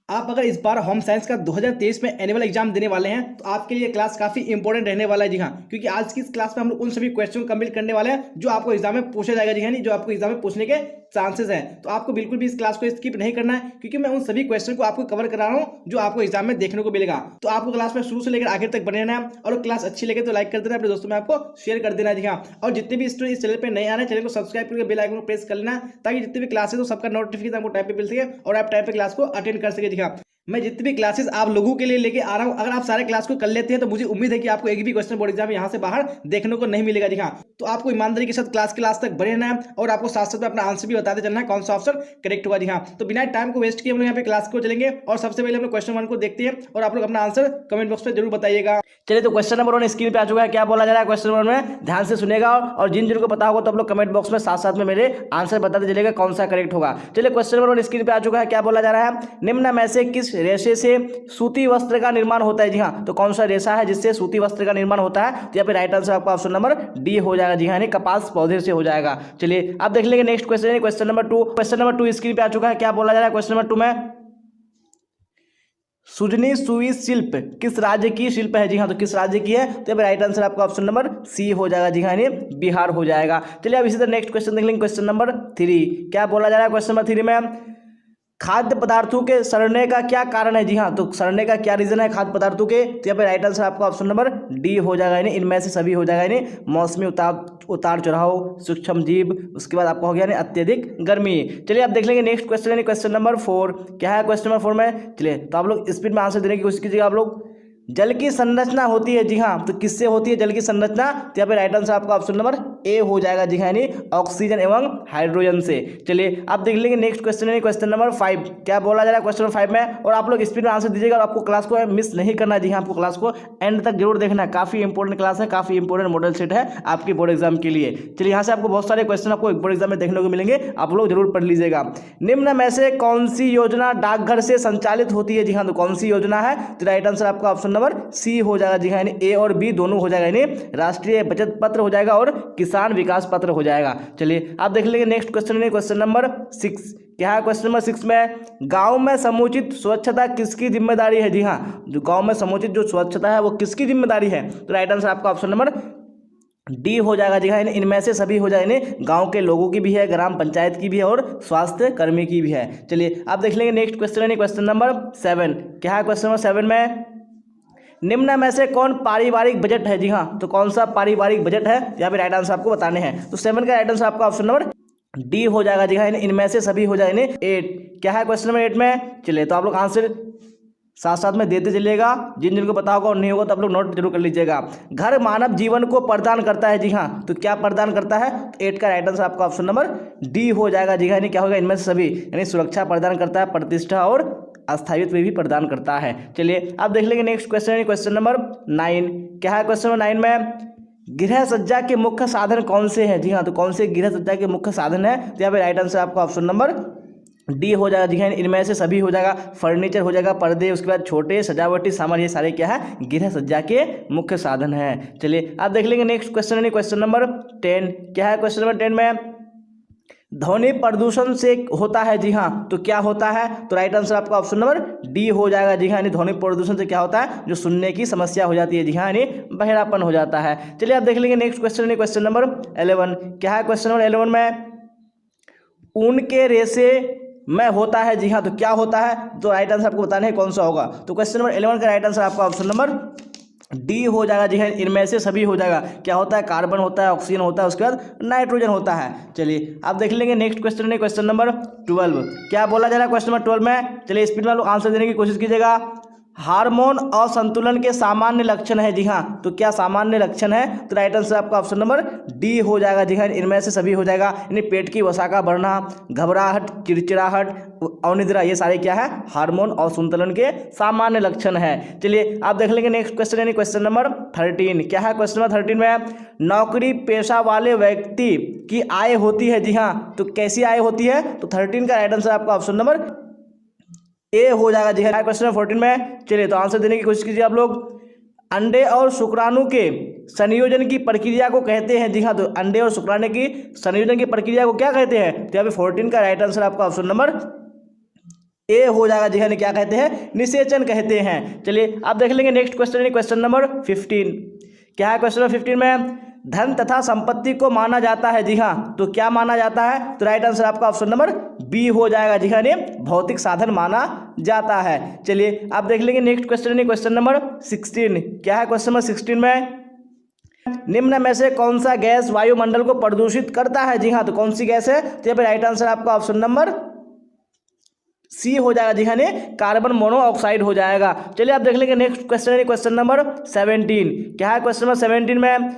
आप अगर इस बार होम साइंस का 2023 में एनुअल एग्जाम देने वाले हैं तो आपके लिए क्लास काफी इंपॉर्टेंट रहने वाला है। जी हाँ, क्योंकि आज की इस क्लास में हम लोग उन सभी क्वेश्चन को कंप्लीट करने वाले हैं जो आपको एग्जाम में पूछा जाएगा। जी हाँ, नहीं जो आपको एग्जाम में पूछने के चांसेस हैं। तो आपको बिल्कुल भी इस क्लास को स्किप नहीं करना है, क्योंकि मैं उन सभी क्वेश्चन को आपको कवर करा रहा हूँ जो आपको एग्जाम में देखने को मिलेगा। तो आपको क्लास में शुरू से लेकर आखिर तक बने रहना है, और क्लास अच्छी लगे तो लाइक कर देना, अपने दोस्तों में आपको शेयर कर देना। जी हाँ, और जितने भी स्टूडेंट इस चैनल पर नए आ रहे हैं, चैनल को सब्सक्राइब करके बेल आइकन को प्रेस कर लेना, ताकि जितने भी क्लासेस हो सबका नोटिफिकेशन आपको टाइम पे मिल सके और आप टाइम पे क्लास को अटेंड कर सके। जी हाँ, मैं जितनी भी क्लासेस आप लोगों के लिए लेके आ रहा हूं, अगर आप सारे क्लास को कर लेते हैं तो मुझे उम्मीद है कि आपको एक भी क्वेश्चन बोर्ड एग्जाम यहां से बाहर देखने को नहीं मिलेगा। जी हाँ, तो आपको ईमानदारी के साथ क्लास के लास्ट तक बने रहना है, और आपको साथ साथ में अपना आंसर भी बताते चलना है कौन सा ऑप्शन करेक्ट हुआ। जी हाँ, तो बिना टाइम को वेस्ट किए हम लोग यहाँ पे क्लास को चलेंगे, और सबसे पहले हम लोग क्वेश्चन 1 को देखते हैं, और आप लोग अपना आंसर कमेंट बॉक्स में जरूर बताइएगा। चलिए, तो क्वेश्चन नंबर 1 स्क्रीन पे आ चुका है। क्या बोला जा रहा है क्वेश्चन नंबर में, ध्यान से सुनेगा, और जिन जिनको पता होगा तो आप लोग कमेंट बॉक्स में साथ साथ में मेरे आंसर बताते चलेगा कौन सा करेक्ट होगा। चलिए, क्वेश्चन नंबर 1 स्क्रीन पे आ चुका है। क्या बोला जा रहा है, निम्न में से किस रेशे से सूती वस्त्र का निर्माण होता है। जी हाँ, तो कौन सा रेशा है जिससे सूती वस्त्र का निर्माण होता है, तो यहाँ पे राइट आंसर आपका ऑप्शन नंबर डी हो जाएगा। जी हाँ, यानी कपास पौधे से हो जाएगा। चलिए, आप देख लेंगे next question, question number 2। Question number 2 screen पे आ चुका है। क्या बोला जा रहा है क्वेश्चन नंबर 2 में, सुजनी सुई शिल्प किस राज्य की शिल्प है। जी हाँ, तो किस राज्य की है, तो यहाँ पे राइट आंसर आपका ऑप्शन नंबर सी हो जाएगा। जी हाँ, यानी बिहार हो जाएगा। चलिए, अब इसी तरह नेक्स्ट क्वेश्चन देख लेंगे, क्वेश्चन नंबर 3। क्या बोला जा रहा है क्वेश्चन नंबर 3 में, खाद्य पदार्थों के सड़ने का क्या कारण है। जी हाँ, तो सड़ने का क्या रीजन है खाद्य पदार्थों के, तो यहाँ पे राइट आंसर आपका ऑप्शन नंबर डी हो जाएगा, यानी इनमें से सभी हो जाएगा। यानी मौसमी उतार चढ़ाव, सूक्ष्म जीव, उसके बाद आपका हो गया यानी अत्यधिक गर्मी। चलिए, आप देख लेंगे नेक्स्ट क्वेश्चन, यानी क्वेश्चन नंबर 4। क्या है क्वेश्चन नंबर 4 में, चलिए तो आप लोग स्पीड में आंसर देने की कोशिश कीजिएगा। आप लोग, जल की संरचना होती है। जी हाँ, तो किससे होती है जल की संरचना, तो यहाँ पे राइट आंसर आपका ऑप्शन नंबर ए हो जाएगा। जी हाँ, यानी ऑक्सीजन एवं हाइड्रोजन से। चलिए, आप देख लेंगे नेक्स्ट क्वेश्चन, यानी क्वेश्चन नंबर 5। क्या बोला जा रहा है क्वेश्चन नंबर 5 में, और आप लोग स्पीड में आंसर दीजिएगा, और आपको क्लास को मिस नहीं करना है। जी हाँ, आपको क्लास को एंड तक जरूर देखना है, काफी इंपॉर्टेंट क्लास है, काफी इंपॉर्टेंट मॉडल सेट है आपके बोर्ड एग्जाम के लिए। चलिए, यहाँ से आपको बहुत सारे क्वेश्चन आपको बोर्ड एग्जाम में देखने को मिलेंगे, आप लोग जरूर पढ़ लीजिएगा। निम्न में से कौन सी योजना डाकघर से संचालित होती है। जी हाँ, तो कौन सी योजना है, तो राइट आंसर आपका ऑप्शन नंबर सी हो जाएगा। जी हाँ, यानी ए और बी दोनों हो जाएगा, यानी राष्ट्रीय बचत पत्र हो जाएगा और किसान विकास पत्र हो जाएगा। चलिए, आप देख लेंगे नेक्स्ट क्वेश्चन, क्वेश्चन नंबर 6। क्या है क्वेश्चन नंबर 6 में, गांव में समुचित स्वच्छता किसकी जिम्मेदारी है। जी हाँ, जो गांव में समुचित जो स्वच्छता है वो किसकी जिम्मेदारी है, तो राइट आंसर आपका ऑप्शन नंबर डी हो जाएगा। जी हाँ, इनमें से सभी हो जाएंगे, गांव के लोगों की भी है, ग्राम पंचायत की भी है, और स्वास्थ्य कर्मी की भी है। चलिए, आप देख लेंगे नेक्स्ट क्वेश्चन, क्वेश्चन नंबर 7। क्या है क्वेश्चन नंबर 7 में, निम्न में से कौन पारिवारिक बजट है। जी हाँ, तो कौन सा पारिवारिक बजट है, यहाँ पे राइट आंसर आपको बताने हैं। तो 7 का राइट आंसर आपका ऑप्शन नंबर डी हो जाएगा। जी हाँ, इनमें से सभी हो जाएंगे 8। क्या है क्वेश्चन नंबर 8 में, चलिए तो आप लोग आंसर साथ साथ में देते चलिएगा, जिन जिनको पता होगा और नहीं होगा तो आप लोग नोट जरूर कर लीजिएगा। घर मानव जीवन को प्रदान करता है। जी हाँ, तो क्या प्रदान करता है, तो 8 का राइट आंसर आपका ऑप्शन नंबर डी हो जाएगा। जी हाँ, यानी क्या होगा, इनमें से सभी, यानी सुरक्षा प्रदान करता है, प्रतिष्ठा और अस्थायित्व भी प्रदान करता है। चलिए, आप देख लेंगे नेक्स्ट क्वेश्चन, क्वेश्चन नंबर 9। क्या है क्वेश्चन नंबर 9 में, गृह सज्जा के मुख्य साधन कौन से हैं। जी हाँ, तो कौन से गृह सज्जा के मुख्य साधन है, तो यहाँ पे राइट आंसर आपका ऑप्शन नंबर डी हो जाएगा। जी हाँ, इनमें से सभी हो जाएगा, फर्नीचर हो जाएगा, पर्दे, उसके बाद छोटे सजावटी सामान, ये सारे क्या है, गृह सज्जा के मुख्य साधन है। चलिए, आप देख लेंगे नेक्स्ट क्वेश्चन, क्वेश्चन नंबर 10। क्या है क्वेश्चन नंबर 10 में, ध्वनि प्रदूषण से होता है। जी हाँ, तो क्या होता है, तो राइट आंसर आपका ऑप्शन नंबर डी हो जाएगा। जी हाँ, यानी ध्वनि प्रदूषण से क्या होता है, जो सुनने की समस्या हो जाती है। जी हाँ, यानी बहरापन हो जाता है। चलिए, आप देख लेंगे नेक्स्ट क्वेश्चन, क्वेश्चन नंबर 11। क्या है क्वेश्चन नंबर 11 में, ऊन के रेशे में होता है। जी हाँ, तो क्या होता है, तो राइट आंसर आपको बताना है कौन सा होगा। तो क्वेश्चन नंबर 11 का राइट आंसर आपका ऑप्शन नंबर डी हो जाएगा। जी हाँ, इनमें से सभी हो जाएगा। क्या होता है, कार्बन होता है, ऑक्सीजन होता है, उसके बाद नाइट्रोजन होता है। चलिए, आप देख लेंगे नेक्स्ट क्वेश्चन, क्वेश्चन नंबर 12। क्या बोला जा रहा है क्वेश्चन नंबर 12 में, चलिए स्पीड में लोग आंसर देने की कोशिश कीजिएगा। हार्मोन असंतुलन के सामान्य लक्षण है। जी हाँ, तो क्या सामान्य लक्षण है, तो राइट आंसर आपका ऑप्शन नंबर डी हो जाएगा। जी हाँ, इनमें से सभी हो जाएगा, यानी पेट की वसा का बढ़ना, घबराहट, चिड़चिड़ाहट, अनिद्रा, ये सारे क्या है, हार्मोन असंतुलन के सामान्य लक्षण है। चलिए, आप देख लेंगे नेक्स्ट क्वेश्चन, यानी क्वेश्चन नंबर 13। क्या है क्वेश्चन नंबर 13 में, नौकरी पेशा वाले व्यक्ति की आय होती है। जी हाँ, तो कैसी आय होती है, तो 13 का राइट आंसर आपका ऑप्शन नंबर ए हो जाएगा। जी हाँ, क्वेश्चन 14 में, चलिए तो आंसर देने की कोशिश कीजिए आप लोग। अंडे और शुक्राणु के संयोजन की प्रक्रिया को कहते हैं। जी हाँ, तो अंडे और शुक्राणु की संयोजन की प्रक्रिया को क्या कहते हैं, तो यहाँ पे 14 का राइट आंसर आपका ऑप्शन नंबर ए हो जाएगा जी हाँ, क्या कहते हैं, निषेचन कहते हैं। चलिए आप देख लेंगे नेक्स्ट क्वेश्चन, क्वेश्चन नंबर 15। क्या है क्वेश्चन नंबर 15 में, धन तथा संपत्ति को माना जाता है जी हाँ, तो क्या माना जाता है, तो राइट आंसर आपका ऑप्शन नंबर बी हो जाएगा जी हाँ, भौतिक साधन माना जाता है। चलिए आप देख लेंगे नेक्स्ट क्वेश्चन, क्वेश्चन नंबर 16। क्या है क्वेश्चन नंबर 16 में, निम्न में से कौन सा गैस वायुमंडल को प्रदूषित करता है जी हाँ, तो कौन सी गैस है, तो यहाँ पे राइट आंसर आपका ऑप्शन नंबर सी हो जाएगा जी हाँ, कार्बन मोनोऑक्साइड हो जाएगा। चलिए आप देख लेंगे नेक्स्ट क्वेश्चन, क्वेश्चन नंबर 17। क्या है क्वेश्चन नंबर 17 में,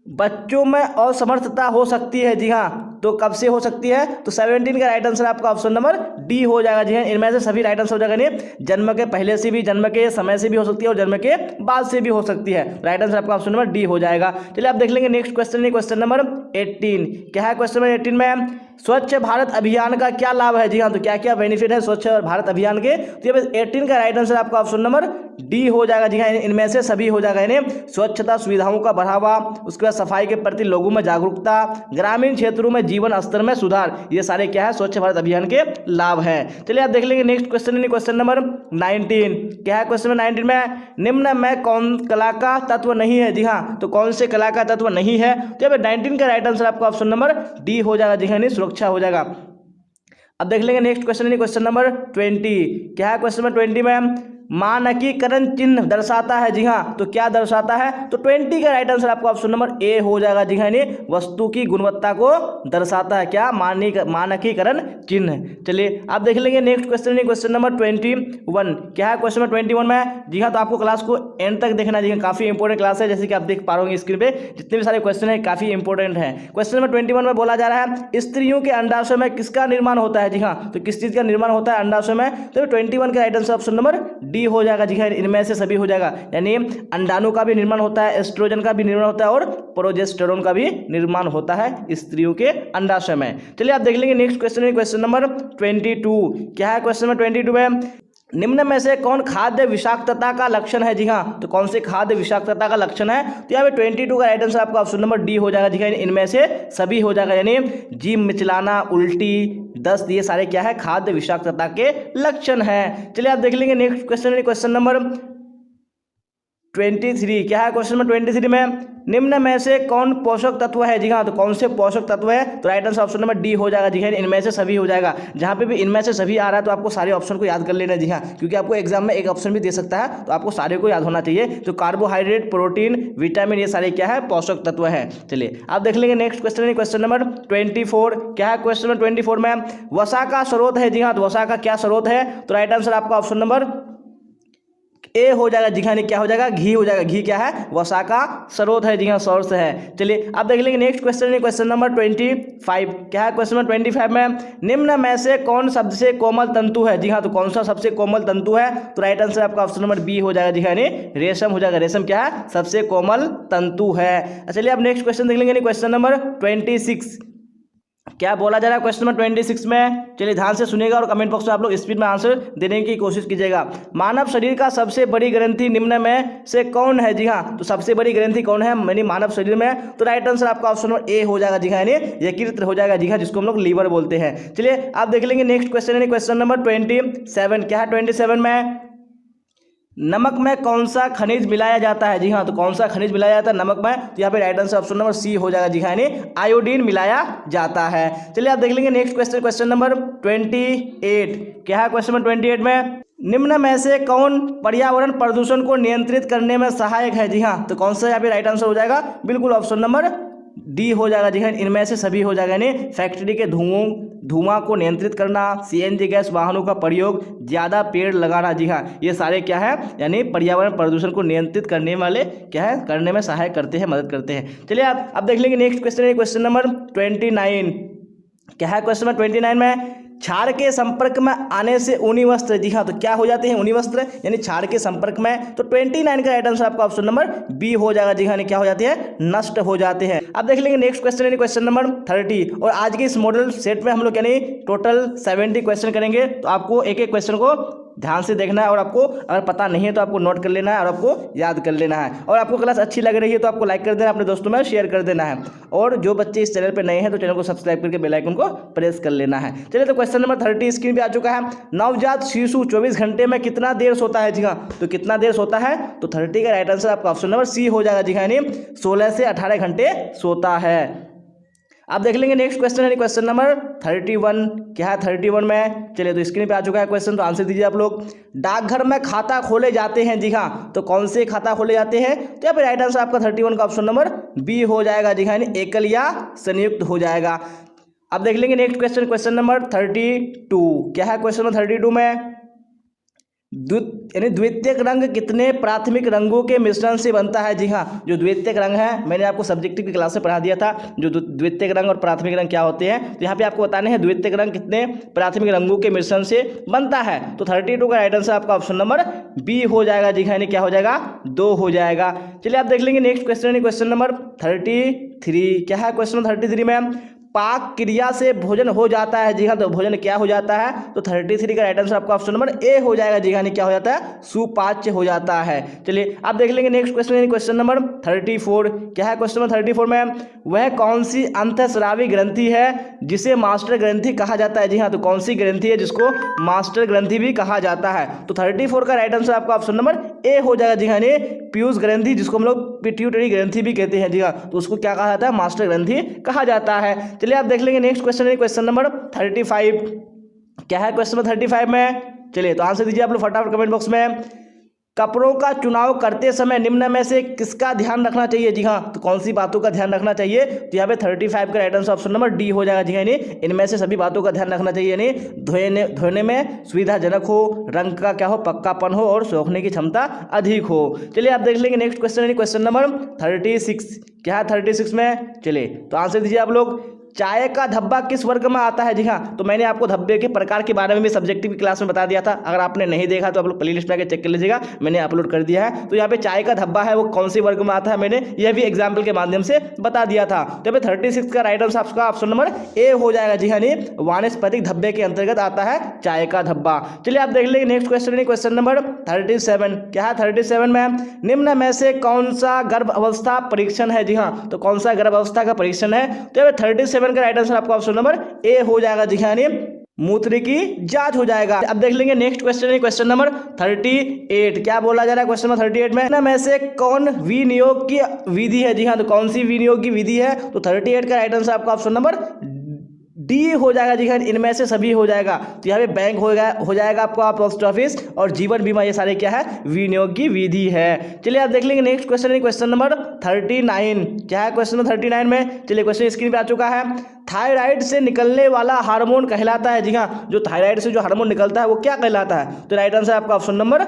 बच्चों में असमर्थता हो सकती है जी हाँ, तो कब से हो सकती है, तो 17 का राइट आंसर आपका ऑप्शन नंबर डी हो जाएगा जी हाँ। इनमें से सभी राइट आंसर हो जाएगा, जन्म के पहले से भी, जन्म के समय से भी हो सकती है और जन्म के बाद से भी हो सकती है। राइट आंसर आपका ऑप्शन नंबर डी हो जाएगा। चलिए आप देख लेंगे नेक्स्ट क्वेश्चन, क्वेश्चन नंबर 18। क्या है क्वेश्चन नंबर 18 में, स्वच्छ भारत अभियान का क्या लाभ है जी हाँ, तो क्या क्या बेनिफिट है स्वच्छ भारत अभियान के, तो ये 18 का राइट आंसर आपका ऑप्शन नंबर डी हो जाएगा जी हाँ। इनमें से सभी हो जाएगा, स्वच्छता सुविधाओं का बढ़ावा, उसके बाद सफाई के प्रति लोगों में जागरूकता, ग्रामीण क्षेत्रों में जीवन स्तर में सुधार, ये सारे क्या है, स्वच्छ भारत अभियान के लाभ है। चलिए आप देख लेंगे नेक्स्ट क्वेश्चन, क्वेश्चन नंबर 19। क्या है क्वेश्चन नंबर 19 में, निम्न में कौन कला का तत्व नहीं है जी हाँ, तो कौन से कला का तत्व नहीं है, तो यहाँ पे 19 का राइट आंसर आपका ऑप्शन नंबर डी हो जाएगा जी हाँ, सुरक्षा हो जाएगा। अब देख लेंगे नेक्स्ट क्वेश्चन, क्वेश्चन नंबर 20। क्या है क्वेश्चन नंबर 20 में, मानकीकरण चिन्ह दर्शाता है जी हाँ, तो क्या दर्शाता है, तो 20 का राइट आंसर आपका ऑप्शन नंबर ए हो जाएगा जी हाँ, वस्तु की गुणवत्ता को दर्शाता है क्या, मानकीकरण चिन्ह। चलिए आप देख लेंगे नेक्स्ट क्वेश्चन, क्वेश्चन नंबर 21। क्या है क्वेश्चन नंबर 21 में जी हाँ, तो आपको क्लास को एंड तक देखना जी हाँ, काफी इंपॉर्टेंट क्लास है, जैसे कि आप देख पा रहे होंगे स्क्रीन पे जितने भी सारे क्वेश्चन है काफी इंपॉर्टेंट है। क्वेश्चन नंबर 21 में बोला जा रहा है, स्त्रियों के अंडाशय में किसका निर्माण होता है जी हाँ, तो किस चीज का निर्माण होता है अंडाशय में, तो 21 का right answer option number D हो जाएगा जी हाँ, इनमें से सभी हो जाएगा, यानी अंडाणु का भी निर्माण होता है, एस्ट्रोजन का भी निर्माण होता है और प्रोजेस्टेरोन का भी निर्माण होता है स्त्रियों के अंडाशय में। चलिए आप देख लेंगे नेक्स्ट क्वेश्चन, क्वेश्चन नंबर 22। क्या है क्वेश्चन नंबर 22 में, निम्न में से कौन खाद्य विषाक्तता का लक्षण है जी हाँ, तो कौन से खाद्य विषाक्तता का लक्षण है, तो यहाँ पे 22 का राइट आंसर आपका ऑप्शन नंबर डी हो जाएगा जी हाँ, इनमें से सभी हो जाएगा, यानी जीभ मिचलाना, उल्टी, दस्त, ये सारे क्या है, खाद्य विषाक्तता के लक्षण है। चलिए आप देख लेंगे नेक्स्ट क्वेश्चन, क्वेश्चन नंबर 23। क्या है क्वेश्चन नंबर 23 में, निम्न में से कौन पोषक तत्व है जी हाँ, तो कौन से पोषक तत्व है, तो right answer option number D हो जाएगा जी हाँ, इनमें से सभी हो जाएगा। जहाँ पे भी इनमें से सभी आ रहा है तो आपको सारे ऑप्शन को याद कर लेना जी हाँ, क्योंकि आपको एग्जाम में एक ऑप्शन भी दे सकता है, तो आपको सारे को याद होना चाहिए। तो कार्बोहाइड्रेट, प्रोटीन, विटामिन, ये सारे क्या है, पोषक तत्व है। चलिए आप देख लेंगे नेक्स्ट क्वेश्चन, क्वेश्चन नंबर 24। क्या है क्वेश्चन नंबर 24 में, वसा का स्रोत है जी हाँ, तो वसा का क्या स्रोत है, तो राइट आंसर आपका ऑप्शन नंबर ए हो जाएगा जी हाँ, क्या हो जाएगा, घी हो जाएगा। घी क्या है, वसा का स्रोत है जी हाँ, सोर्स है। चलिए आप देख लेंगे नेक्स्ट क्वेश्चन, क्वेश्चन नंबर 25। क्या है क्वेश्चन नंबर 25 में, निम्न में से कौन सबसे कोमल तंतु है जी हाँ, तो कौन सा सबसे कोमल तंतु है, तो राइट आंसर आपका ऑप्शन नंबर बी हो जाएगा जी हाँ, रेशम हो जाएगा। रेशम क्या है, सबसे कोमल तंतु है। चलिए आप नेक्स्ट क्वेश्चन देख लेंगे, क्वेश्चन नंबर 26। क्या बोला जा रहा है क्वेश्चन नंबर 26 में, चलिए ध्यान से सुनिएगा और कमेंट बॉक्स में आप लोग स्पीड में आंसर देने की कोशिश कीजिएगा। मानव शरीर का सबसे बड़ी ग्रंथि निम्न में से कौन है जी हाँ, तो सबसे बड़ी ग्रंथि कौन है यानी मानव शरीर में, तो राइट आंसर आपका ऑप्शन नंबर ए हो जाएगा जी हाँ, यानी यकृत हो जाएगा जी हाँ, जिसको हम लोग लीवर बोलते हैं। चलिए आप देख लेंगे नेक्स्ट क्वेश्चन यानी क्वेश्चन नंबर 27। क्या है 27 में, नमक में कौन सा खनिज मिलाया जाता है जी हाँ, तो कौन सा खनिज मिलाया जाता है नमक में, तो यहाँ पे right answer option number C हो जाएगा जी हाँ, यानी आयोडीन मिलाया जाता है। चलिए आप देख लेंगे नेक्स्ट क्वेश्चन, क्वेश्चन नंबर 28। क्या है क्वेश्चन नंबर 28 में, निम्न में से कौन पर्यावरण प्रदूषण को नियंत्रित करने में सहायक है जी हाँ, तो कौन सा यहाँ पे राइट आंसर हो जाएगा, बिल्कुल ऑप्शन नंबर डी हो जाएगा जी हाँ, इनमें से सभी हो जाएगा, यानी फैक्ट्री के धुआं को नियंत्रित करना, सीएनजी गैस वाहनों का प्रयोग, ज़्यादा पेड़ लगाना जी हाँ, ये सारे क्या है, यानी पर्यावरण प्रदूषण को नियंत्रित करने वाले क्या है, करने में सहायक करते हैं, मदद करते हैं। चलिए आप देख लेंगे नेक्स्ट क्वेश्चन, क्वेश्चन नंबर 29। क्या है क्वेश्चन नंबर 29 में, क्षार के संपर्क में आने से ऊनी वस्त्र जी हाँ, तो क्या हो जाते हैं, ऊनी वस्त्र यानी क्षार के संपर्क में, तो 29 का राइट आंसर आपका ऑप्शन नंबर बी हो जाएगा जी हाँ, क्या हो जाते हैं, नष्ट हो जाते हैं। अब देख लेंगे नेक्स्ट क्वेश्चन यानी क्वेश्चन नंबर 30। और आज के इस मॉडल सेट में हम लोग यानी टोटल 70 क्वेश्चन करेंगे, तो आपको एक एक क्वेश्चन को ध्यान से देखना है और आपको अगर पता नहीं है तो आपको नोट कर लेना है और आपको याद कर लेना है। और आपको क्लास अच्छी लग रही है तो आपको लाइक कर देना, अपने दोस्तों में शेयर कर देना है। और जो बच्चे इस चैनल पर नए हैं तो चैनल को सब्सक्राइब करके बेल आइकन को प्रेस कर लेना है। चलिए तो क्वेश्चन नंबर 30 स्क्रीन पे आ चुका है। नवजात शिशु 24 घंटे में कितना देर सोता है? जी हाँ, तो कितना देर सोता है? तो 30 का राइट आंसर आपका ऑप्शन नंबर सी हो जाएगा। जी हाँ, यानी 16 से 18 घंटे सोता है। आप देख लेंगे नेक्स्ट क्वेश्चन है क्वेश्चन नंबर 31। क्या है 31 में? चलिए तो स्क्रीन पे आ चुका है क्वेश्चन, तो आंसर दीजिए आप लोग। डाकघर में खाता खोले जाते हैं। जी हाँ, तो कौन से खाता खोले जाते हैं? तो यहाँ पे राइट आंसर आपका 31 का ऑप्शन नंबर बी हो जाएगा। जी हाँ, यानी एकल या संयुक्त हो जाएगा। अब देख लेंगे नेक्स्ट क्वेश्चन, क्वेश्चन नंबर 32। क्या है क्वेश्चन नंबर 32 में? यानी द्वितीयक रंग कितने प्राथमिक रंगों के मिश्रण से बनता है? जी हाँ, जो द्वितीयक रंग है मैंने आपको सब्जेक्टिव की क्लास में पढ़ा दिया था, जो द्वितीयक रंग और प्राथमिक रंग क्या होते हैं। तो यहाँ पे आपको बताने हैं द्वितीयक रंग कितने प्राथमिक रंगों के मिश्रण से बनता है। तो 32 का राइट आंसर आपका ऑप्शन नंबर बी हो जाएगा। जी हाँ, यानी क्या हो जाएगा? 2 हो जाएगा। चलिए आप देख लेंगे नेक्स्ट क्वेश्चन, क्वेश्चन नंबर 33। क्या है क्वेश्चन नंबर 33 में? पाक क्रिया से भोजन हो जाता है। जी हाँ, तो भोजन क्या हो जाता है? तो 33 का राइट आंसर आपका ऑप्शन नंबर ए हो जाएगा। जी हाँ, क्या हो जाता है? सुपाच्य हो जाता है। चलिए आप देख लेंगे नेक्स्ट क्वेश्चन, क्वेश्चन नंबर 34। क्या है क्वेश्चन नंबर 34 में? वह कौन सी अंतःस्रावी ग्रंथि है जिसे मास्टर ग्रंथि कहा जाता है? जी हाँ, तो कौन सी ग्रंथि है जिसको मास्टर ग्रंथि भी कहा जाता है? तो 34 का राइट आंसर आपका ऑप्शन नंबर ए हो जाएगा। जी हाँ, पीयूष ग्रंथि जिसको हम लोग पिट्यूटरी ग्रंथि भी कहते हैं। जी हाँ, तो उसको क्या कहा जाता है? मास्टर ग्रंथि कहा जाता है। चलिए आप देख लेंगे नेक्स्ट क्वेश्चन, क्वेश्चन नंबर 35। क्या है क्वेश्चन नंबर 35 में? चलिए तो आंसर दीजिए आप लोग फटाफट कमेंट बॉक्स में। कपड़ों का चुनाव करते समय निम्न में से किसका ध्यान रखना चाहिए? जी हाँ, तो कौन सी बातों का ध्यान रखना चाहिए? तो यहाँ पे 35 का right answer option number D हो जाएगा। जी हाँ, यानी इनमें से सभी बातों का ध्यान रखना चाहिए, यानी धोने में सुविधाजनक हो, रंग का क्या हो? पक्कापन हो और सोखने की क्षमता अधिक हो। चलिए आप देख लेंगे नेक्स्ट क्वेश्चन, क्वेश्चन नंबर 36। क्या है 36 में? चलिए तो आंसर दीजिए आप लोग। चाय का धब्बा किस वर्ग में आता है? जी हाँ, तो मैंने आपको धब्बे के प्रकार के बारे में भी सब्जेक्टिव की क्लास में बता दिया था। अगर आपने नहीं देखा तो आप लोग प्लेलिस्ट में आके चेक कर लीजिएगा, मैंने अपलोड कर दिया है। तो यहाँ पे चाय का धब्बा है वो कौन से वर्ग में आता है, मैंने यह भी एग्जाम्पल के माध्यम से बता दिया था। तो यहाँ पे 36 का राइट आंसर आपका ऑप्शन नंबर ए हो जाएगा। जी हाँ, वानस्पतिक धब्बे के अंतर्गत आता है चाय का धब्बा। चलिए आप देख लेंगे नेक्स्ट क्वेश्चन, क्वेश्चन नंबर 37। क्या है 37 में? निम्न में से कौन सा गर्भ अवस्था परीक्षण है? जी हाँ, तो कौन सा गर्भ अवस्था का परीक्षण है? तो यहाँ पे 37 का राइट आंसर आपका ऑप्शन नंबर ए हो जाएगा। जी हाँ, मूत्र की जांच हो जाएगा। अब देख लेंगे नेक्स्ट क्वेश्चन, क्वेश्चन नंबर 38। क्या बोला जा रहा है क्वेश्चन नंबर 38 में? में से कौन विनियोग की विधि है? जी हाँ, तो कौन सी विनियोग की विधि है? तो 38 का राइट आंसर आपका ऑप्शन नंबर डी हो जाएगा। जी हाँ, इनमें से सभी हो जाएगा। तो यहाँ पे बैंक हो जाएगा आपका पोस्ट ऑफिस और जीवन बीमा, ये सारे क्या है? विनियोग की विधि है। चलिए आप देख लेंगे नेक्स्ट क्वेश्चन, क्वेश्चन नंबर 39। क्या है क्वेश्चन नंबर 39 में? चलिए क्वेश्चन स्क्रीन पे आ चुका है। थायराइड से निकलने वाला हार्मोन कहलाता है। जी हाँ, जो थायराइड से जो हार्मोन निकलता है वो क्या कहलाता है? तो राइट आंसर आपका ऑप्शन नंबर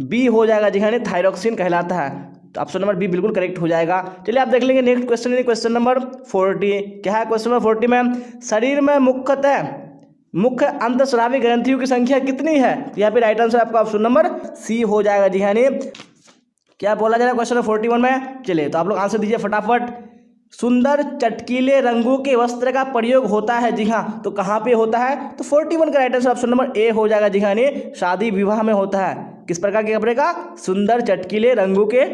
बी हो जाएगा। जी हाँ, थायरोक्सिन कहलाता है। तो ऑप्शन नंबर बी बिल्कुल करेक्ट हो जाएगा। चलिए आप देख लेंगे नेक्स्ट क्वेश्चन, क्वेश्चन नंबर 40। क्या है क्वेश्चन नंबर 40 में? शरीर में मुख्य अंतःस्रावी ग्रंथियों की संख्या कितनी है? यहाँ पे राइट आंसर आपका ऑप्शन नंबर सी हो जाएगा। जी हाँ, क्या बोला जा रहा है क्वेश्चन नंबर 41 में? चलिए तो आप लोग आंसर दीजिए फटाफट। सुंदर चटकीले रंगों के वस्त्र का प्रयोग होता है। जी हाँ, तो कहाँ पे होता है? तो 41 का right answer option number A हो जाएगा। जी हाँ, शादी विवाह में होता है। किस प्रकार के कपड़े का? सुंदर चटकीले रंगों के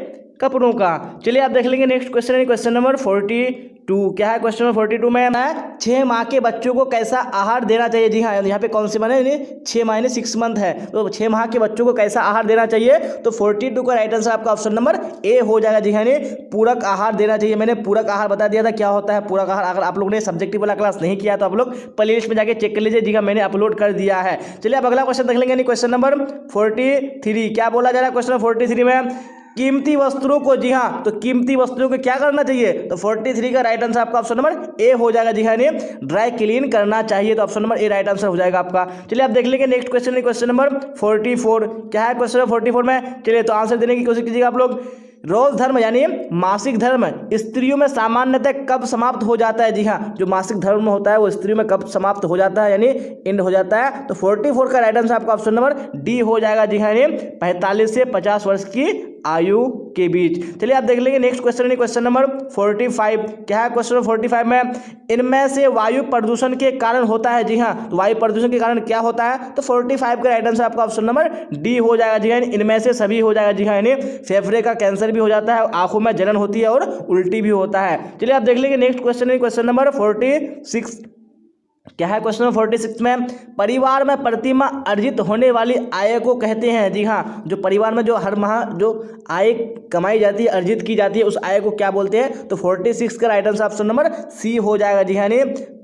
कपड़ों का। चलिए आप देख लेंगे नेक्स्ट क्वेश्चन, क्वेश्चन नंबर 42। क्या है क्वेश्चन नंबर 42 में? 6 माह के बच्चों को कैसा आहार देना चाहिए? जी हाँ, यहाँ पे कौन से माह है? 6 माह 6 मंथ है, तो 6 माह के बच्चों को कैसा आहार देना चाहिए? तो 42 का राइट आंसर आपका ऑप्शन नंबर ए हो जाएगा। जी हाँ, पूरक आहार देना चाहिए। मैंने पूरक आहार बता दिया था क्या होता है पूरक आहार। अगर आप लोग ने सब्जेक्टिव वाला क्लास नहीं किया तो आप लोग प्लेलिस्ट में जाके चेक कर लीजिए। जी हाँ, मैंने अपलोड कर दिया है। चलिए अब अगला क्वेश्चन देख लेंगे, क्वेश्चन नंबर 43। क्या बोला जा रहा है क्वेश्चन नंबर 43 में? कीमती वस्त्रों को, जी हाँ, तो कीमती वस्त्रों को क्या करना चाहिए? तो 43 का राइट आंसर आपका ऑप्शन नंबर ए हो जाएगा। जी हाँ, ड्राई क्लीन करना चाहिए। तो option number A right answer हो जाएगा आपका। चलिए आप देख लेंगे नेक्स्ट क्वेश्चन, क्वेश्चन नंबर 44। क्या है क्वेश्चन नंबर 44 में? चलिए तो आंसर देने की कोशिश कीजिएगा आप लोग। रोज धर्म यानी मासिक धर्म स्त्रियों में सामान्यतः कब समाप्त हो जाता है? जी हाँ, जो मासिक धर्म होता है वो स्त्रियों में कब समाप्त हो जाता है, यानी एंड हो जाता है? तो 44 का राइट आंसर आपका ऑप्शन नंबर डी हो जाएगा। जी हाँ, 45 से 50 वर्ष की आयु के बीच। चलिए आप देख लेंगे नेक्स्ट क्वेश्चन, क्वेश्चन नंबर 45। क्या है क्वेश्चन नंबर 45 में, इनमें से वायु प्रदूषण के कारण होता है। जी हाँ, तो वायु प्रदूषण के कारण क्या होता है, तो 45 का राइट आंसर आपका ऑप्शन नंबर डी हो जाएगा। जी हाँ, इनमें से सभी हो जाएगा। जी हाँ, यानी फेफड़े का कैंसर भी हो जाता है, आंखों में जलन होती है और उल्टी भी होता है। चलिए आप देख लेंगे नेक्स्ट क्वेश्चन, क्वेश्चन नंबर 46। क्या है क्वेश्चन नंबर 46 में, परिवार में प्रतिमाह अर्जित होने वाली आय को कहते हैं। जी हाँ, जो परिवार में जो हर माह जो आय कमाई जाती है, अर्जित की जाती है, उस आय को क्या बोलते हैं, तो 46 का right answer option number C हो जाएगा। जी हाँ,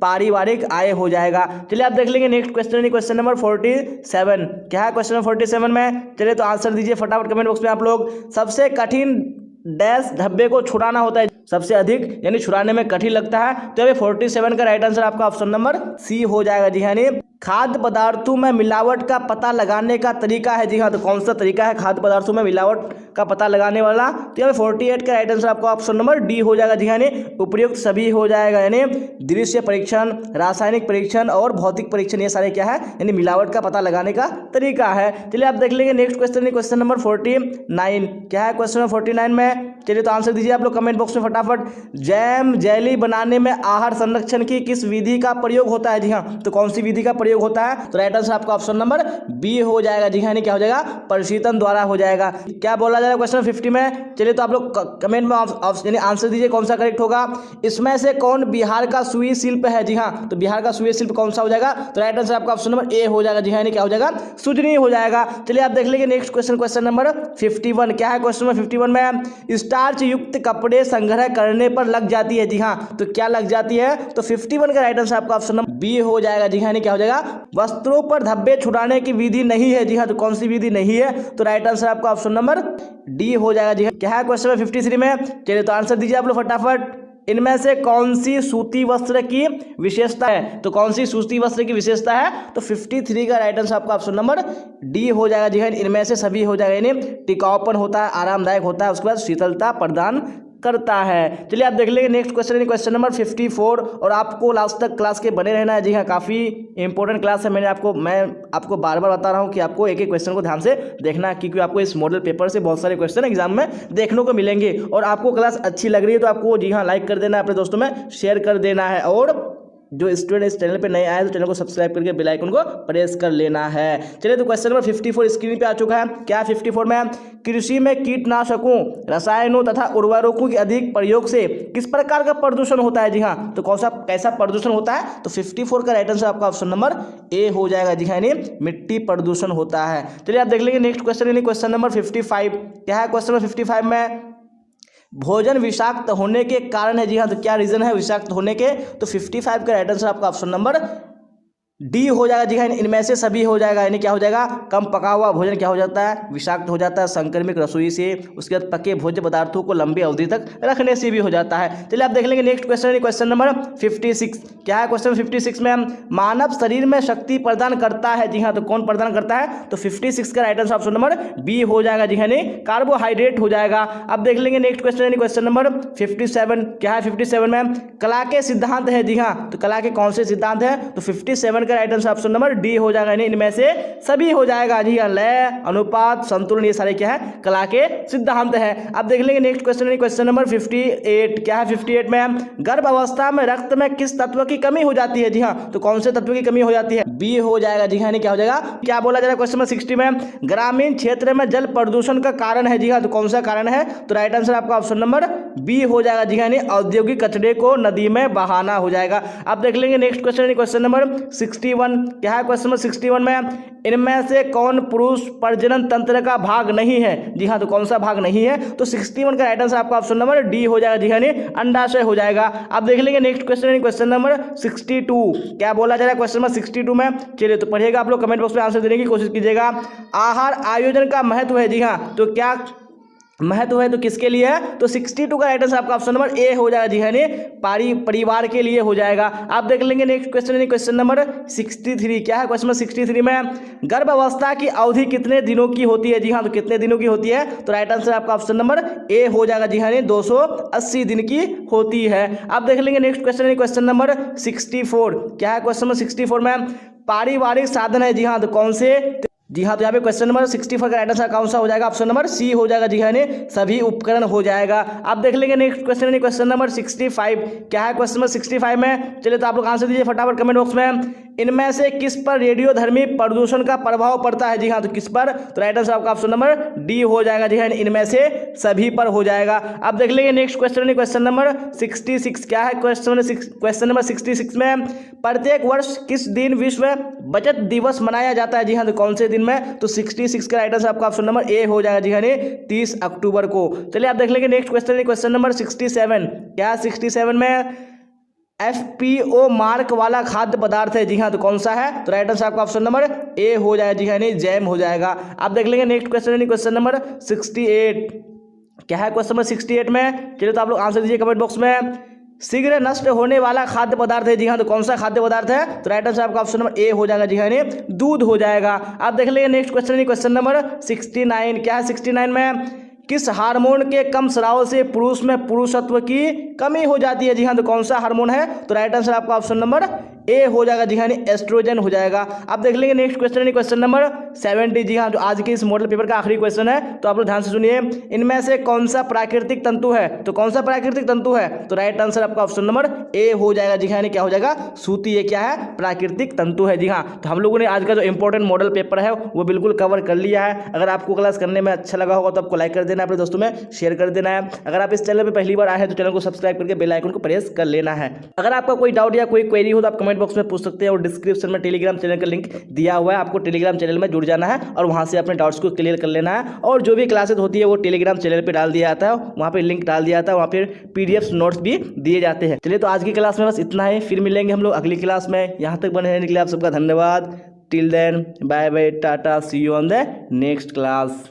पारिवारिक आय हो जाएगा। चलिए आप देख लेंगे नेक्स्ट क्वेश्चन, क्वेश्चन नंबर 47। क्या है क्वेश्चन नंबर 47 में, चलिए तो आंसर दीजिए फटाफट कमेंट बॉक्स में आप लोग। सबसे कठिन डैश धब्बे को छुड़ाना होता है, सबसे अधिक यानी छुड़ाने में कठिन लगता है, तो ये 47 का राइट आंसर आपका ऑप्शन नंबर सी हो जाएगा। जी हाँ, खाद्य पदार्थों में मिलावट का पता लगाने का तरीका है। जी हाँ, तो कौन सा तरीका है खाद्य पदार्थों में मिलावट का पता लगाने वाला, तो यहाँ 48 का राइट आंसर आपका ऑप्शन नंबर डी हो जाएगा। जी हाँ, उपयुक्त सभी हो जाएगा, यानी दृश्य परीक्षण, रासायनिक परीक्षण और भौतिक परीक्षण, ये सारे क्या है, यानी मिलावट का पता लगाने का तरीका है। चलिए आप देख लेंगे नेक्स्ट क्वेश्चन, क्वेश्चन नंबर 49। क्या है क्वेश्चन नंबर 49 में, चलिए तो आंसर दीजिए आप लोग कमेंट बॉक्स में फटाफट। जैम जेली बनाने में आहार संरक्षण की किस विधि का प्रयोग होता है। जी हाँ, तो कौन सी विधि का प्रयोग होता है, तो राइट आंसर आपका ऑप्शन नंबर बी हो जाएगा। जी हाँ, क्या हो जाएगा, प्रशीतन द्वारा हो जाएगा। क्या बोला जा रहा है क्वेश्चन 50 में, चलिए तो आप लोग कमेंट में यानी आंसर दीजिए कौन सा करेक्ट होगा। इसमें से कौन बिहार का सुई शिल्प है। जी हाँ, तो बिहार का सुई शिल्प कौन सा हो जाएगा, तो राइट आंसर आपका ऑप्शन नंबर ए हो जाएगा। जी हाँ, क्या हो जाएगा, सुजनी हो जाएगा। चलिए आप देख लेंगे नेक्स्ट क्वेश्चन, क्वेश्चन नंबर 51। क्या है क्वेश्चन नंबर 51 में, स्टार्च युक्त कपड़े संग्रह करने पर लग जाती है। जी हाँ, तो क्या लग जाती है, तो 51 का राइट आंसर आपका ऑप्शन नंबर बी हो जाएगा। जी हाँ, क्या हो जाएगा, वस्त्रों पर धब्बे छुड़ाने की विधि नहीं है। जी हाँ, तो कौन सी विधि नहीं है, तो राइट आंसर आपका ऑप्शन नंबर डी हो जाएगा। जी हाँ, क्या है क्वेश्चन नंबर 53 में, चलिए तो आंसर दीजिए आप लोग फटाफट। इनमें से कौन सी सूती वस्त्र की विशेषता है, तो कौन सी सूती वस्त्र की विशेषता है, तो 53 का राइट आंसर आपका ऑप्शन नंबर डी हो जाएगा। जी हाँ, इनमें से सभी हो जाएगा, यानी टिकाऊपन होता है, आरामदायक होता है, उसके बाद शीतलता प्रदान करता है। चलिए आप देख लेंगे नेक्स्ट क्वेश्चन, क्वेश्चन नंबर 54। और आपको लास्ट तक क्लास के बने रहना है। जी हाँ, काफ़ी इंपॉर्टेंट क्लास है। मैं आपको बार बार बता रहा हूँ कि आपको एक एक क्वेश्चन को ध्यान से देखना है, क्योंकि आपको इस मॉडल पेपर से बहुत सारे क्वेश्चन एग्जाम में देखने को मिलेंगे। और आपको क्लास अच्छी लग रही है तो आपको जी हाँ लाइक कर देना है, अपने दोस्तों में शेयर कर देना है, और जो स्टूडेंट इस चैनल पे नए आए तो चैनल को सब्सक्राइब करके बेल आइकन को प्रेस कर लेना है। चलिए तो क्वेश्चन नंबर 54 स्क्रीन पे आ चुका है। क्या 54 में, कृषि में कीटनाशकों, रसायनों तथा उर्वरकों के अधिक प्रयोग से किस प्रकार का प्रदूषण होता है। जी हाँ, तो कौन सा कैसा प्रदूषण होता है, तो 54 का राइट आंसर आपका ऑप्शन नंबर ए हो जाएगा। जी हाँ, मिट्टी प्रदूषण होता है। चलिए आप देख लेंगे नेक्स्ट क्वेश्चन, क्वेश्चन नंबर 55। क्या है क्वेश्चन नंबर 55 में, भोजन विषाक्त होने के कारण है। जी हाँ, तो क्या रीजन है विषाक्त होने के, तो 55 का राइट आंसर आपका ऑप्शन नंबर डी हो जाएगा। जी हाँ, इनमें से सभी हो जाएगा, यानी क्या हो जाएगा, कम पका हुआ भोजन क्या हो जाता है, विषाक्त हो जाता है, संक्रमित रसोई से, उसके बाद पके भोज्य पदार्थों को लंबी अवधि तक रखने से भी हो जाता है। चलिए आप देख लेंगे नेक्स्ट क्वेश्चन, क्वेश्चन नंबर 56। क्या है क्वेश्चन 56 में, मानव शरीर में शक्ति प्रदान करता है। जी हाँ, तो कौन प्रदान करता है, तो 56 का right answer option number B हो जाएगा। जी हाँ, कार्बोहाइड्रेट हो जाएगा। अब देख लेंगे नेक्स्ट क्वेश्चन, क्वेश्चन नंबर 57। क्या है 57 में, कला के सिद्धांत है। जी हाँ, तो कला के कौन से सिद्धांत है, तो 57 का right answer option number D हो जाएगा, यानी इनमें से सभी हो जाएगा। जी हाँ, लय, अनुपात, संतुलन, ये सारे क्या है, कला के सिद्धांत है। अब देख लेंगे नेक्स्ट क्वेश्चन, क्वेश्चन नंबर 58। क्या है 58 में, गर्भ अवस्था में रक्त में किस तत्व की कमी हो जाती है। जी हाँ, तो कौन से तत्व की कमी हो जाती है, बी हो जाएगा। जी हाँ, क्या हो जाएगा, क्या बोला जा रहा है क्वेश्चन नंबर 60 में, ग्रामीण क्षेत्र में जल प्रदूषण का कारण है। जी हाँ, तो कौन सा कारण है, तो राइट आंसर आपका ऑप्शन नंबर बी हो जाएगा। जी हाँ, औद्योगिक कचरे को नदी में बहाना हो जाएगा। अब देख लेंगे नेक्स्ट क्वेश्चन, क्वेश्चन नंबर 61। क्या है क्वेश्चन नंबर 61 में, इनमें से कौन पुरुष प्रजनन तंत्र का भाग नहीं है। जी हाँ, तो कौन सा भाग नहीं है, तो 61 का राइट आंसर आपका ऑप्शन नंबर डी हो जाएगा। जी हाँ, अंडाशय हो जाएगा। अब देख लेंगे नेक्स्ट क्वेश्चन, क्वेश्चन नंबर 62। क्या बोला जा रहा है क्वेश्चन नंबर 62 में, चलिए तो पढ़िएगा आप लोग, कमेंट बॉक्स में आंसर देने की कोशिश कीजिएगा। आहार आयोजन का महत्व है। जी हाँ, तो क्या महत्व है, तो किसके लिए है, तो 62 का राइट आंसर आपका ऑप्शन नंबर ए हो जाएगा। जी हाँ, परिवार के लिए हो जाएगा। आप देख लेंगे नेक्स्ट क्वेश्चन, क्वेश्चन नंबर 63। क्या है क्वेश्चन नंबर 63 में, गर्भ अवस्था की अवधि कितने दिनों की होती है। जी हाँ, तो कितने दिनों की होती है, तो राइट आंसर आपका ऑप्शन नंबर ए हो जाएगा। जी हाँ, 280 दिन की होती है। आप देख लेंगे नेक्स्ट क्वेश्चन, क्वेश्चन नंबर 64। क्या है क्वेश्चन नंबर 64 में, पारिवारिक साधन है। जी हाँ, तो कौन से, जी हाँ, तो यहाँ पे क्वेश्चन नंबर 64 का राइट आंसर कौन सा हो जाएगा? ऑप्शन नंबर सी हो जाएगा जी हाँ, यानी सभी उपकरण हो जाएगा। अब देख लेंगे नेक्स्ट क्वेश्चन, यानी क्वेश्चन नंबर 65 क्या है? क्वेश्चन नंबर 65 में चलिए तो आप लोग आंसर दीजिए फटाफट कमेंट बॉक्स में। इनमें से किस पर रेडियोधर्मी प्रदूषण का प्रभाव पड़ता है? जी हाँ, तो किस पर? तो राइट आंसर आपका ऑप्शन नंबर डी हो जाएगा जी हाँ, इनमें से सभी पर हो जाएगा। अब देख लेंगे नेक्स्ट क्वेश्चन, क्वेश्चन नंबर 66 क्या है? क्वेश्चन नंबर 66 में प्रत्येक वर्ष किस दिन विश्व बचत दिवस मनाया जाता है? जी हाँ, तो कौन से दिन में? तो 66 का राइट आंसर आपका ऑप्शन नंबर ए हो जाएगा जी हाँ, 30 अक्टूबर को। चलिए आप देख लेंगे नेक्स्ट क्वेश्चन, क्वेश्चन नंबर 67 क्या? 67 में FPO मार्क वाला खाद्य पदार्थ है। जी हाँ, तो कौन सा है? तो राइट आंसर आपका ऑप्शन नंबर ए हो जाएगा जी हाँ, जैम हो जाएगा। आप देख लेंगे नेक्स्ट क्वेश्चन, क्वेश्चन नंबर 68 क्या है? क्वेश्चन नंबर 68 में चलिए तो आप लोग आंसर दीजिए कमेंट बॉक्स में। शीघ्र नष्ट होने वाला खाद्य पदार्थ है। जी हाँ, तो कौन सा खाद्य पदार्थ है? तो राइट आंसर आपका ऑप्शन नंबर ए हो जाएगा जी हाँ, दूध हो जाएगा। आप देख लेंगे नेक्स्ट क्वेश्चन, क्वेश्चन नंबर 69 क्या है? 69 में किस हार्मोन के कम स्राव से पुरुष में पुरुषत्व की कमी हो जाती है? जी हाँ, तो कौन सा हार्मोन है? तो राइट आंसर आपका ऑप्शन नंबर ए हो जाएगा जी हाँ, एस्ट्रोजन हो जाएगा। अब देख लेंगे नेक्स्ट क्वेश्चन, क्वेश्चन नंबर 70 जी हाँ, जो आज के इस मॉडल पेपर का आखिरी क्वेश्चन है, तो आप लोग ध्यान से सुनिए। इनमें से कौन सा प्राकृतिक तंतु है? तो कौन सा प्राकृतिक तंतु है? तो राइट आंसर आपका ऑप्शन नंबर ए हो जाएगा जी हाँ, क्या हो जाएगा? सूती। ये क्या है? प्राकृतिक तंतु है जी हाँ। तो हम लोगों ने आज का जो इंपॉर्टेंट मॉडल पेपर है वो बिल्कुल कवर कर लिया है। अगर आपको क्लास करने में अच्छा लगा होगा तो आपको लाइक कर देना है, अपने दोस्तों में शेयर कर देना है। अगर आप इस चैनल पर पहली बार आए हैं तो चैनल को सब्सक्राइब करके बेल आइकन को प्रेस कर लेना है। अगर आपका कोई डाउट या कोई क्वेरी हो तो आप कमेंट बॉक्स में पूछ सकते हैं, और डिस्क्रिप्शन में टेलीग्राम चैनल का लिंक दिया हुआ है, आपको टेलीग्राम चैनल में जुड़ जाना है और वहां से अपने डाउट्स को क्लियर कर लेना है। और जो भी क्लासेस होती है वो टेलीग्राम चैनल पे डाल दिया जाता है, वहाँ पे लिंक डाल दिया जाता है, वहाँ पे PDF नोट्स भी दिए जाते हैं। चलिए तो आज की क्लास में बस इतना ही, फिर मिलेंगे हम लोग अगली क्लास में। यहाँ तक बने रहने के लिए आप सबका धन्यवाद। Till then bye bye, tata, see you on the next class.